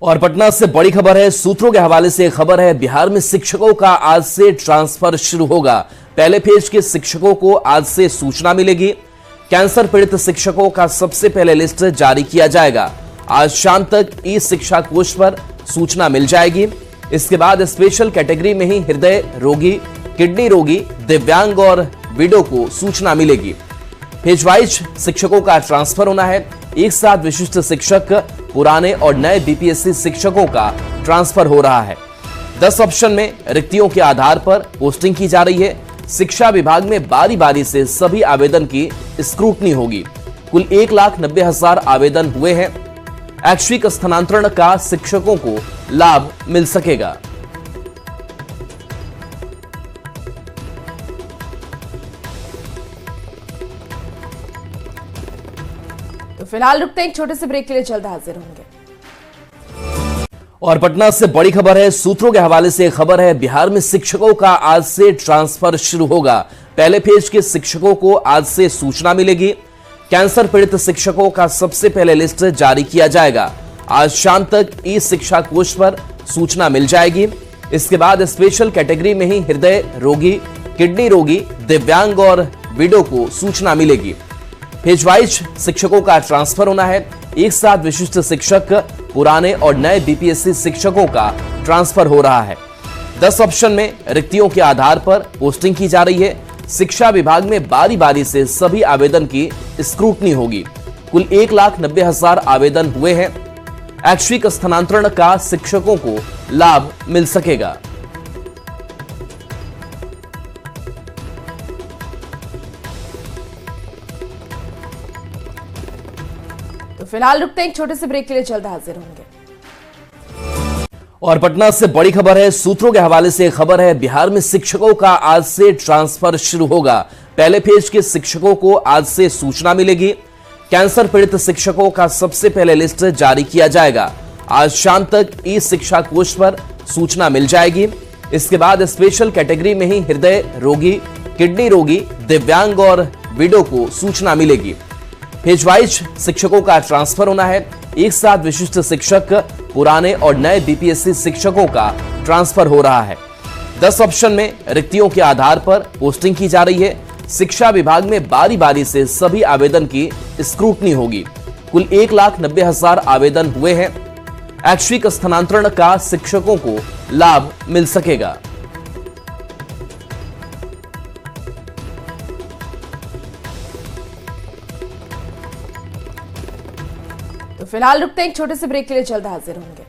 और पटना से बड़ी खबर है। सूत्रों के हवाले से खबर है, बिहार में शिक्षकों का आज से ट्रांसफर शुरू होगा। पहले फेज के शिक्षकों को आज से सूचना मिलेगी। कैंसर पीड़ित शिक्षकों का सबसे पहले लिस्ट जारी किया जाएगा। आज शाम तक ई शिक्षा कोष पर सूचना मिल जाएगी। इसके बाद स्पेशल कैटेगरी में ही हृदय रोगी, किडनी रोगी, दिव्यांग और विडो को सूचना मिलेगी। फेज वाइज शिक्षकों का ट्रांसफर होना है। एक साथ विशिष्ट शिक्षक, पुराने और नए बीपीएससी शिक्षकों का ट्रांसफर हो रहा है। 10 ऑप्शन में रिक्तियों के आधार पर पोस्टिंग की जा रही है। शिक्षा विभाग में बारी बारी से सभी आवेदन की स्क्रूटनी होगी। कुल 1,90,000 आवेदन हुए हैं। ऐच्छिक स्थानांतरण का शिक्षकों को लाभ मिल सकेगा। तो फिलहाल रुकते हैं एक छोटे से ब्रेक के लिए, जल्द हाजिर होंगे। और पटना से बड़ी खबर है। सूत्रों के हवाले से खबर है, बिहार में शिक्षकों का आज से ट्रांसफर शुरू होगा। पहले फेज के शिक्षकों को आज से सूचना मिलेगी। कैंसर पीड़ित शिक्षकों का सबसे पहले लिस्ट जारी किया जाएगा। आज शाम तक ई शिक्षा कोष पर सूचना मिल जाएगी। इसके बाद स्पेशल कैटेगरी में ही हृदय रोगी, किडनी रोगी, दिव्यांग और विडो को सूचना मिलेगी। फेज वाइज शिक्षकों का ट्रांसफर होना है। एक साथ विशिष्ट शिक्षक, पुराने और नए बीपीएससी शिक्षकों का ट्रांसफर हो रहा है। 10 ऑप्शन में रिक्तियों के आधार पर पोस्टिंग की जा रही है। शिक्षा विभाग में बारी बारी से सभी आवेदन की स्क्रूटनी होगी। कुल 1,90,000 आवेदन हुए हैं। ऐच्छिक स्थानांतरण का शिक्षकों को लाभ मिल सकेगा। तो फिलहाल रुकते हैं एक छोटे से ब्रेक के लिए, जल्द हाजिर होंगे। और पटना से बड़ी खबर है। सूत्रों के हवाले से खबर है, बिहार में शिक्षकों का आज से ट्रांसफर शुरू होगा। पहले फेज के शिक्षकों को आज से सूचना मिलेगी। कैंसर पीड़ित शिक्षकों का सबसे पहले लिस्ट जारी किया जाएगा। आज शाम तक ई शिक्षा कोष पर सूचना मिल जाएगी। इसके बाद स्पेशल कैटेगरी में ही हृदय रोगी, किडनी रोगी, दिव्यांग और विडो को सूचना मिलेगी। फेज वाइज शिक्षकों का ट्रांसफर होना है। एक साथ विशिष्ट शिक्षक, पुराने और नए बीपीएससी शिक्षकों का ट्रांसफर हो रहा है। 10 ऑप्शन में रिक्तियों के आधार पर पोस्टिंग की जा रही है। शिक्षा विभाग में बारी बारी से सभी आवेदन की स्क्रूटनी होगी। कुल 1,90,000 आवेदन हुए हैं। ऐच्छिक स्थानांतरण का शिक्षकों को लाभ मिल सकेगा। तो फिलहाल रुकते हैं एक छोटे से ब्रेक के लिए, जल्द हाजिर होंगे।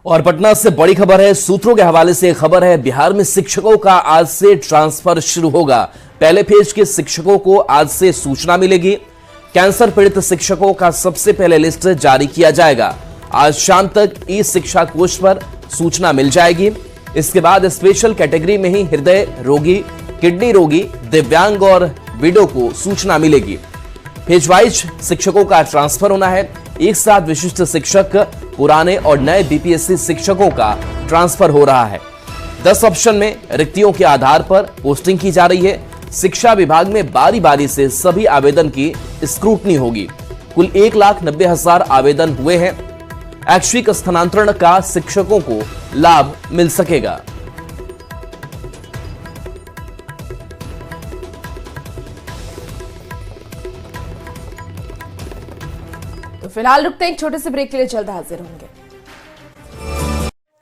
और पटना से बड़ी खबर है। सूत्रों के हवाले से खबर है, बिहार में शिक्षकों का आज से ट्रांसफर शुरू होगा। पहले फेज के शिक्षकों को आज से सूचना मिलेगी। कैंसर पीड़ित शिक्षकों का सबसे पहले लिस्ट जारी किया जाएगा। आज शाम तक ई शिक्षा कोष पर सूचना मिल जाएगी। इसके बाद स्पेशल कैटेगरी में ही हृदय रोगी, किडनी रोगी, दिव्यांग और विडो को सूचना मिलेगी। फेज वाइज शिक्षकों का ट्रांसफर होना है। एक साथ विशिष्ट शिक्षक, पुराने और नए बीपीएससी शिक्षकों का ट्रांसफर हो रहा है। 10 ऑप्शन में रिक्तियों के आधार पर पोस्टिंग की जा रही है। शिक्षा विभाग में बारी बारी से सभी आवेदन की स्क्रूटनी होगी। कुल 1,90,000 आवेदन हुए हैं। ऐच्छिक स्थानांतरण का शिक्षकों को लाभ मिल सकेगा। तो फिलहाल रुकते हैं एक छोटे से ब्रेक के लिए, जल्द हाजिर होंगे।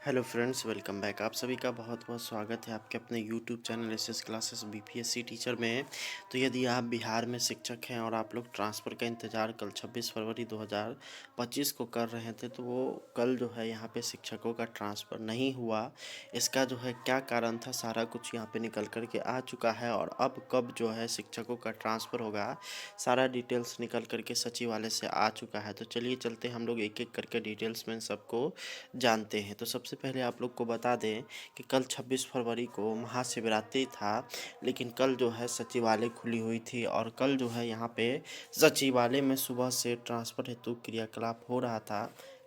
Hello friends, welcome back. आप सभी का बहुत बहुत स्वागत है आपके अपने YouTube channel SS classes BPSC teacher में। तो यदि आप बिहार में शिक्षक हैं और आप लोग ट्रांसफ़र का इंतज़ार कल 26 फरवरी 2025 को कर रहे थे, तो वो कल जो है यहाँ पे शिक्षकों का ट्रांसफ़र नहीं हुआ। इसका जो है क्या कारण था, सारा कुछ यहाँ पे निकल कर के आ चुका है। और अब कब जो है शिक्षकों का ट्रांसफ़र होगा, सारा डिटेल्स निकल कर के सचिवालय से आ चुका है। तो चलिए चलते हम लोग एक एक करके डिटेल्स में सबको जानते हैं। तो सबसे पहले आप लोग को बता दें कि कल 26 फरवरी को महाशिवरात्रि था, लेकिन कल जो है सचिवालय खुली हुई थी। और कल जो है यहाँ पे सचिवालय में सुबह से ट्रांसफ़र हेतु क्रियाकलाप हो रहा था,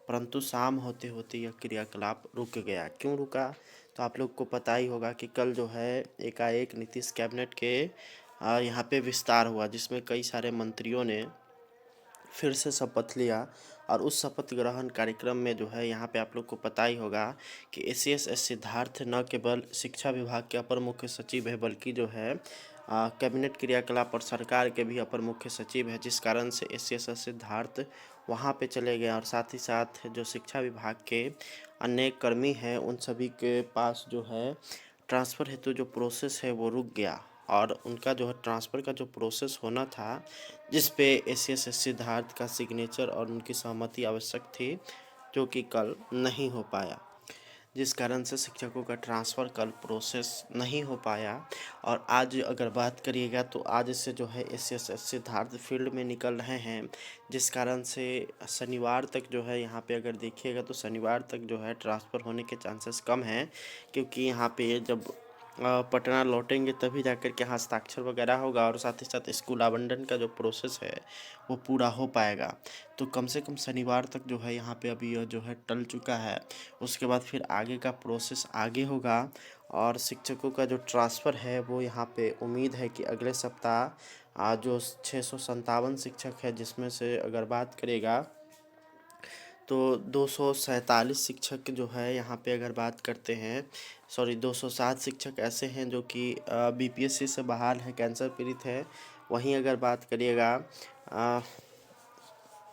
परंतु शाम होते होते यह क्रियाकलाप रुक गया। क्यों रुका, तो आप लोग को पता ही होगा कि कल जो है एकाएक नीतीश कैबिनेट के यहाँ पे विस्तार हुआ, जिसमें कई सारे मंत्रियों ने फिर से शपथ लिया और उस शपथ ग्रहण कार्यक्रम में जो है यहाँ पे आप लोग को पता ही होगा कि एसीएस सिद्धार्थ न केवल शिक्षा विभाग के अपर मुख्य सचिव है बल्कि जो है कैबिनेट क्रियाकलाप और सरकार के भी अपर मुख्य सचिव है, जिस कारण से एसीएस सिद्धार्थ वहाँ पे चले गए और साथ ही साथ जो शिक्षा विभाग के अन्य कर्मी हैं उन सभी के पास जो है ट्रांसफ़र हेतु जो प्रोसेस है वो रुक गया और उनका जो है ट्रांसफ़र का जो प्रोसेस होना था जिस पे एसीएस सिद्धार्थ का सिग्नेचर और उनकी सहमति आवश्यक थी, जो कि कल नहीं हो पाया, जिस कारण से शिक्षकों का ट्रांसफ़र कल प्रोसेस नहीं हो पाया। और आज अगर बात करिएगा तो आज से जो है एसीएस सिद्धार्थ फील्ड में निकल रहे हैं, जिस कारण से शनिवार तक जो है यहाँ पे अगर देखिएगा तो शनिवार तक जो है ट्रांसफ़र होने के चांसेस कम हैं, क्योंकि यहाँ पे जब पटना लौटेंगे तभी जाकर के हस्ताक्षर वगैरह होगा और साथ ही साथ स्कूल आवंटन का जो प्रोसेस है वो पूरा हो पाएगा। तो कम से कम शनिवार तक जो है यहाँ पे अभी जो है टल चुका है, उसके बाद फिर आगे का प्रोसेस आगे होगा और शिक्षकों का जो ट्रांसफ़र है वो यहाँ पे उम्मीद है कि अगले सप्ताह जो 657 शिक्षक है जिसमें से अगर बात करेगा तो 247 शिक्षक जो है यहाँ पे अगर बात करते हैं 207 शिक्षक ऐसे हैं जो कि बीपीएससी से बहाल है, कैंसर पीड़ित है। वहीं अगर बात करिएगा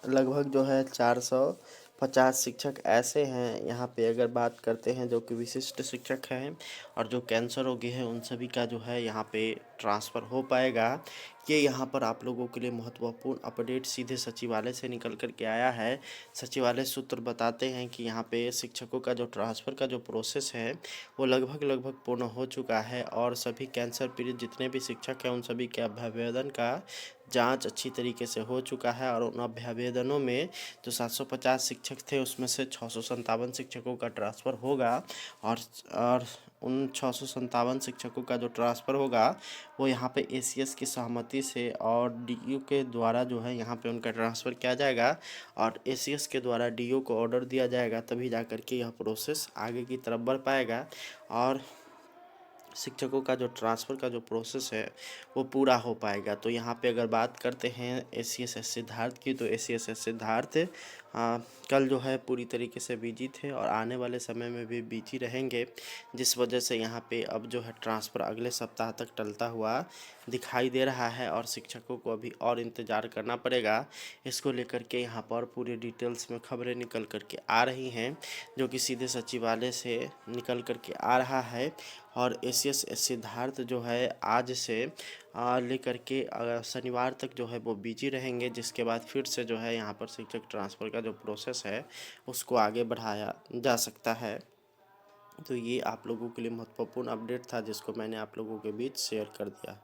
लगभग जो है 450 शिक्षक ऐसे हैं यहाँ पे अगर बात करते हैं जो कि विशिष्ट शिक्षक हैं और जो कैंसर रोगी हैं उन सभी का जो है यहाँ पे ट्रांसफ़र हो पाएगा। ये यहाँ पर आप लोगों के लिए महत्वपूर्ण अपडेट सीधे सचिवालय से निकल कर के आया है। सचिवालय सूत्र बताते हैं कि यहाँ पे शिक्षकों का जो ट्रांसफ़र का जो प्रोसेस है वो लगभग पूर्ण हो चुका है और सभी कैंसर पीड़ित जितने भी शिक्षक हैं उन सभी के अभ्यावेदन का जांच अच्छी तरीके से हो चुका है और उन अभ्यावेदनों में जो 750 शिक्षक थे उसमें से 657 शिक्षकों का ट्रांसफ़र होगा और उन 657 शिक्षकों का जो ट्रांसफ़र होगा वो यहाँ पे एसीएस की सहमति से और डीयू के द्वारा जो है यहाँ पे उनका ट्रांसफ़र किया जाएगा और एसीएस के द्वारा डीयू को ऑर्डर दिया जाएगा, तभी जा कर के यह प्रोसेस आगे की तरफ बढ़ पाएगा और शिक्षकों का जो ट्रांसफ़र का जो प्रोसेस है वो पूरा हो पाएगा। तो यहाँ पे अगर बात करते हैं एसीएस सिद्धार्थ की तो एसीएस सिद्धार्थ कल जो है पूरी तरीके से बिजी थे और आने वाले समय में भी बिजी रहेंगे, जिस वजह से यहाँ पे अब जो है ट्रांसफ़र अगले सप्ताह तक टलता हुआ दिखाई दे रहा है और शिक्षकों को अभी और इंतज़ार करना पड़ेगा। इसको लेकर के यहाँ पर पूरी डिटेल्स में खबरें निकल कर के आ रही हैं जो कि सीधे सचिवालय से निकल कर के आ रहा है और एसीएस सिद्धार्थ जो है आज से लेकर के शनिवार तक जो है वो बिजी रहेंगे, जिसके बाद फिर से जो है यहाँ पर शिक्षक ट्रांसफ़र का जो प्रोसेस है उसको आगे बढ़ाया जा सकता है। तो ये आप लोगों के लिए महत्वपूर्ण अपडेट था जिसको मैंने आप लोगों के बीच शेयर कर दिया।